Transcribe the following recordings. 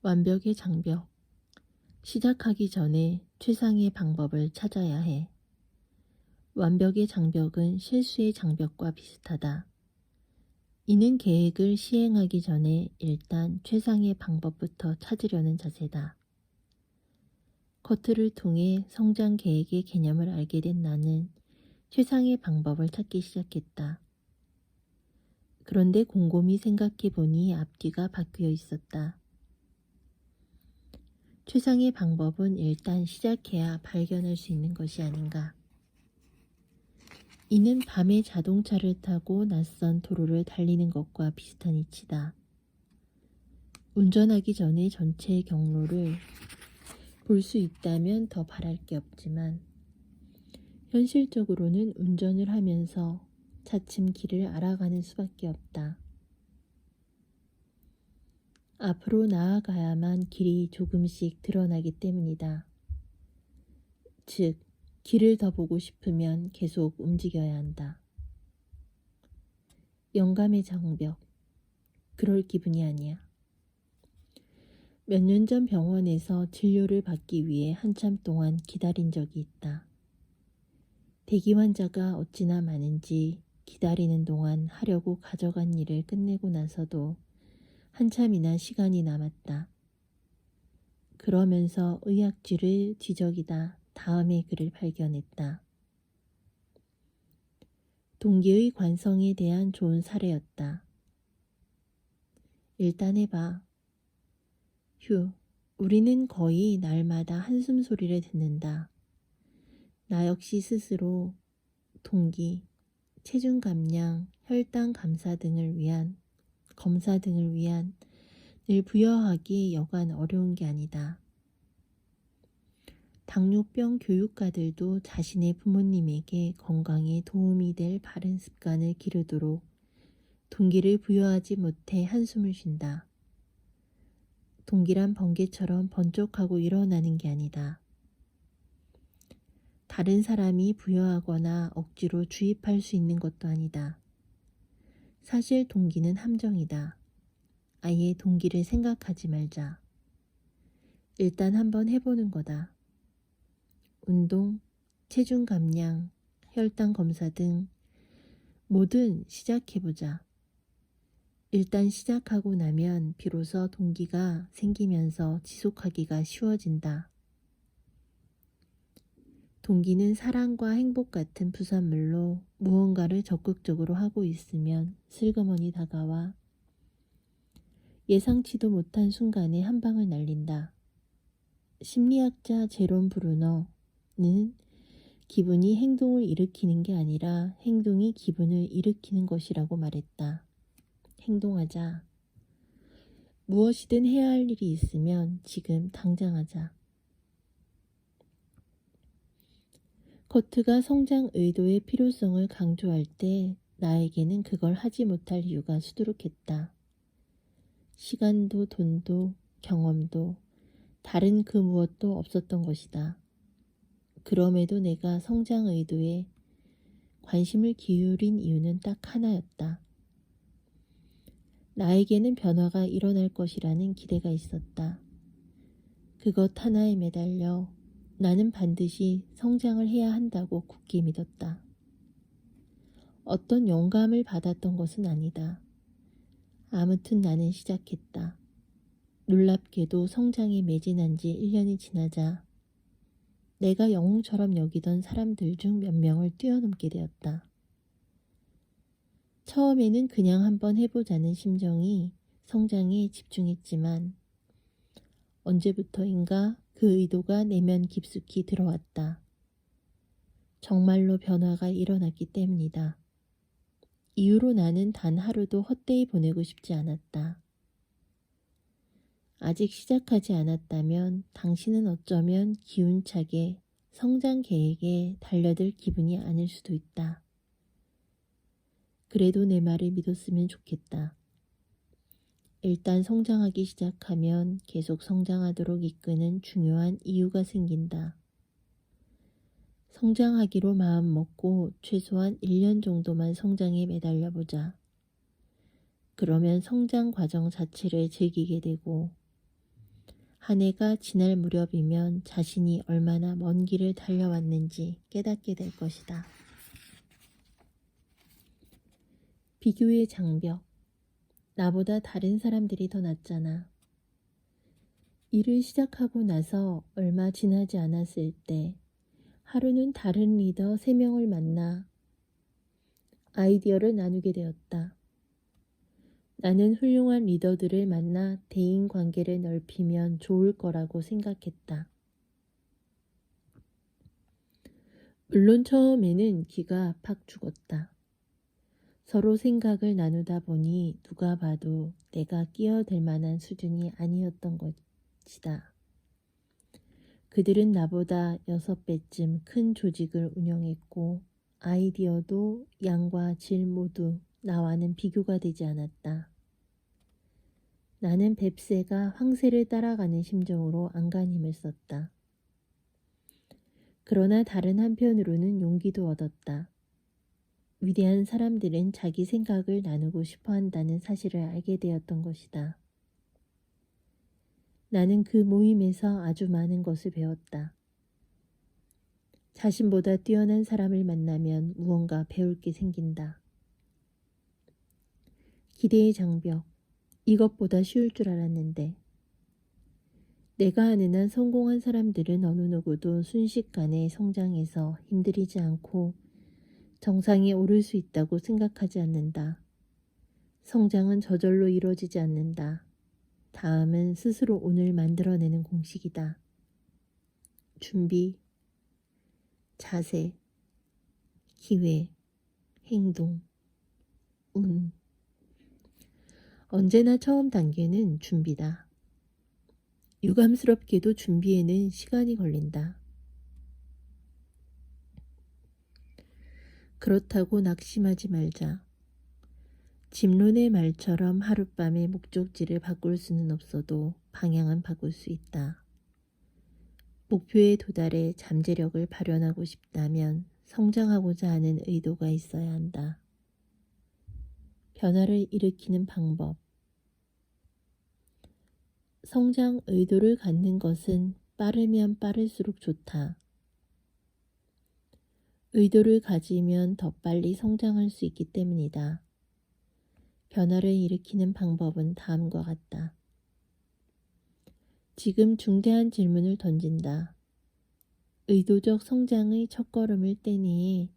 완벽의 장벽. 시작하기 전에 최상의 방법을 찾아야 해. 완벽의 장벽은 실수의 장벽과 비슷하다. 이는 계획을 시행하기 전에 일단 최상의 방법부터 찾으려는 자세다. 커트를 통해 성장 계획의 개념을 알게 된 나는 최상의 방법을 찾기 시작했다. 그런데 곰곰이 생각해 보니 앞뒤가 바뀌어 있었다. 최상의 방법은 일단 시작해야 발견할 수 있는 것이 아닌가. 이는 밤에 자동차를 타고 낯선 도로를 달리는 것과 비슷한 이치다. 운전하기 전에 전체 경로를 볼 수 있다면 더 바랄 게 없지만 현실적으로는 운전을 하면서 차츰 길을 알아가는 수밖에 없다. 앞으로 나아가야만 길이 조금씩 드러나기 때문이다. 즉, 길을 더 보고 싶으면 계속 움직여야 한다. 영감의 장벽. 그럴 기분이 아니야. 몇 년 전 병원에서 진료를 받기 위해 한참 동안 기다린 적이 있다. 대기 환자가 어찌나 많은지 기다리는 동안 하려고 가져간 일을 끝내고 나서도 한참이나 시간이 남았다. 그러면서 의학지를 뒤적이다 다음의 글을 발견했다. 동기의 관성에 대한 좋은 사례였다. 일단 해봐. 휴, 우리는 거의 날마다 한숨 소리를 듣는다. 나 역시 스스로 동기, 체중 감량, 혈당 검사 등을 위한 늘 부여하기 여간 어려운 게 아니다. 당뇨병 교육가들도 자신의 부모님에게 건강에 도움이 될 바른 습관을 기르도록 동기를 부여하지 못해 한숨을 쉰다. 동기란 번개처럼 번쩍하고 일어나는 게 아니다. 다른 사람이 부여하거나 억지로 주입할 수 있는 것도 아니다. 사실 동기는 함정이다. 아예 동기를 생각하지 말자. 일단 한번 해보는 거다. 운동, 체중 감량, 혈당 검사 등 뭐든 시작해보자. 일단 시작하고 나면 비로소 동기가 생기면서 지속하기가 쉬워진다. 동기는 사랑과 행복 같은 부산물로 무언가를 적극적으로 하고 있으면 슬그머니 다가와 예상치도 못한 순간에 한 방을 날린다. 심리학자 제롬 브루너는 기분이 행동을 일으키는 게 아니라 행동이 기분을 일으키는 것이라고 말했다. 행동하자. 무엇이든 해야 할 일이 있으면 지금 당장 하자. 커트가 성장 의도의 필요성을 강조할 때 나에게는 그걸 하지 못할 이유가 수두룩했다. 시간도 돈도 경험도 다른 그 무엇도 없었던 것이다. 그럼에도 내가 성장 의도에 관심을 기울인 이유는 딱 하나였다. 나에게는 변화가 일어날 것이라는 기대가 있었다. 그것 하나에 매달려 나는 반드시 성장을 해야 한다고 굳게 믿었다. 어떤 영감을 받았던 것은 아니다. 아무튼 나는 시작했다. 놀랍게도 성장에 매진한 지 1년이 지나자 내가 영웅처럼 여기던 사람들 중 몇 명을 뛰어넘게 되었다. 처음에는 그냥 한번 해보자는 심정이 성장에 집중했지만 언제부터인가 그 의도가 내면 깊숙이 들어왔다. 정말로 변화가 일어났기 때문이다. 이후로 나는 단 하루도 헛되이 보내고 싶지 않았다. 아직 시작하지 않았다면 당신은 어쩌면 기운차게 성장 계획에 달려들 기분이 아닐 수도 있다. 그래도 내 말을 믿었으면 좋겠다. 일단 성장하기 시작하면 계속 성장하도록 이끄는 중요한 이유가 생긴다. 성장하기로 마음먹고 최소한 1년 정도만 성장에 매달려보자. 그러면 성장 과정 자체를 즐기게 되고 한 해가 지날 무렵이면 자신이 얼마나 먼 길을 달려왔는지 깨닫게 될 것이다. 비교의 장벽. 나보다 다른 사람들이 더 낫잖아. 일을 시작하고 나서 얼마 지나지 않았을 때 하루는 다른 리더 3명을 만나 아이디어를 나누게 되었다. 나는 훌륭한 리더들을 만나 대인 관계를 넓히면 좋을 거라고 생각했다. 물론 처음에는 기가 팍 죽었다. 서로 생각을 나누다 보니 누가 봐도 내가 끼어들 만한 수준이 아니었던 것이다. 그들은 나보다 6배쯤 큰 조직을 운영했고 아이디어도 양과 질 모두 나와는 비교가 되지 않았다. 나는 뱁새가 황새를 따라가는 심정으로 안간힘을 썼다. 그러나 다른 한편으로는 용기도 얻었다. 위대한 사람들은 자기 생각을 나누고 싶어 한다는 사실을 알게 되었던 것이다. 나는 그 모임에서 아주 많은 것을 배웠다. 자신보다 뛰어난 사람을 만나면 무언가 배울 게 생긴다. 기대의 장벽. 이것보다 쉬울 줄 알았는데. 내가 아는 한 성공한 사람들은 어느 누구도 순식간에 성장해서 힘들이지 않고 정상에 오를 수 있다고 생각하지 않는다. 성장은 저절로 이루어지지 않는다. 다음은 스스로 오늘 만들어내는 공식이다. 준비, 자세, 기회, 행동, 운. 언제나 처음 단계는 준비다. 유감스럽게도 준비에는 시간이 걸린다. 그렇다고 낙심하지 말자. 집론의 말처럼 하룻밤에 목적지를 바꿀 수는 없어도 방향은 바꿀 수 있다. 목표에 도달해 잠재력을 발현하고 싶다면 성장하고자 하는 의도가 있어야 한다. 변화를 일으키는 방법. 성장 의도를 갖는 것은 빠르면 빠를수록 좋다. 의도를 가지면 더 빨리 성장할 수 있기 때문이다. 변화를 일으키는 방법은 다음과 같다. 지금 중대한 질문을 던진다. 의도적 성장의 첫걸음을 떼니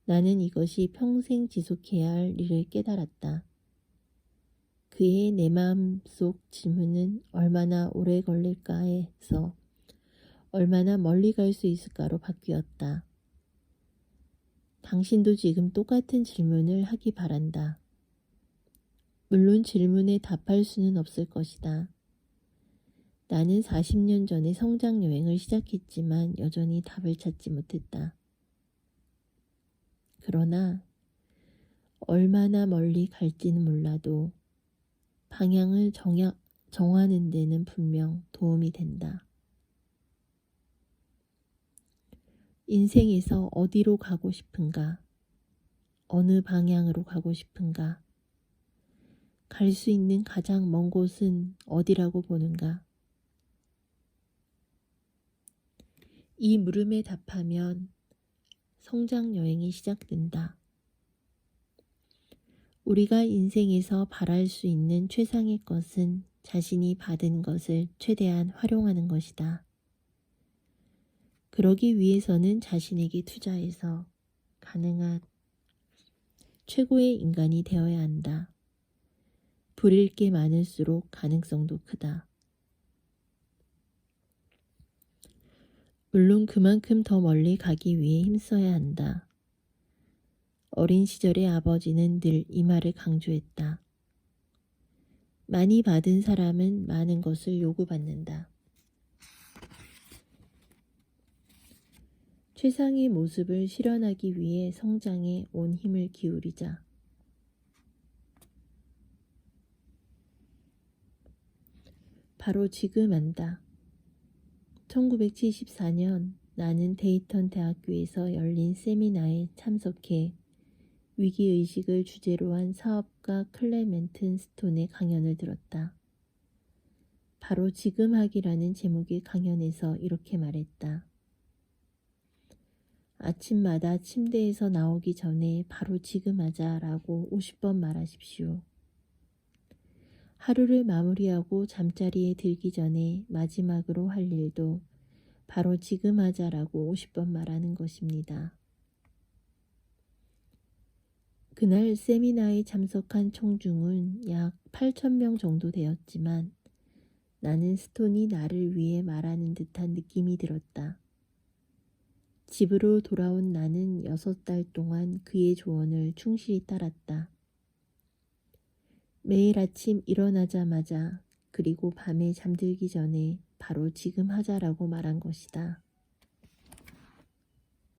나는 이것이 평생 지속해야 할 일을 깨달았다. 그의 내 마음속 질문은 얼마나 오래 걸릴까 해서 얼마나 멀리 갈 수 있을까로 바뀌었다. 당신도 지금 똑같은 질문을 하기 바란다. 물론 질문에 답할 수는 없을 것이다. 나는 40년 전에 성장 여행을 시작했지만 여전히 답을 찾지 못했다. 그러나 얼마나 멀리 갈지는 몰라도 방향을 정하는 데는 분명 도움이 된다. 인생에서 어디로 가고 싶은가? 어느 방향으로 가고 싶은가? 갈 수 있는 가장 먼 곳은 어디라고 보는가? 이 물음에 답하면 성장 여행이 시작된다. 우리가 인생에서 바랄 수 있는 최상의 것은 자신이 받은 것을 최대한 활용하는 것이다. 그러기 위해서는 자신에게 투자해서 가능한 최고의 인간이 되어야 한다. 부릴 게 많을수록 가능성도 크다. 물론 그만큼 더 멀리 가기 위해 힘써야 한다. 어린 시절의 아버지는 늘 이 말을 강조했다. 많이 받은 사람은 많은 것을 요구받는다. 최상의 모습을 실현하기 위해 성장에 온 힘을 기울이자. 바로 지금 한다. 1974년 나는 데이턴 대학교에서 열린 세미나에 참석해 위기의식을 주제로 한 사업가 클레멘트 스톤의 강연을 들었다. 바로 지금 하기라는 제목의 강연에서 이렇게 말했다. 아침마다 침대에서 나오기 전에 바로 지금 하자라고 50번 말하십시오. 하루를 마무리하고 잠자리에 들기 전에 마지막으로 할 일도 바로 지금 하자라고 50번 말하는 것입니다. 그날 세미나에 참석한 총중은 약 8,000명 정도 되었지만 나는 스톤이 나를 위해 말하는 듯한 느낌이 들었다. 집으로 돌아온 나는 6달 동안 그의 조언을 충실히 따랐다. 매일 아침 일어나자마자 그리고 밤에 잠들기 전에 바로 지금 하자라고 말한 것이다.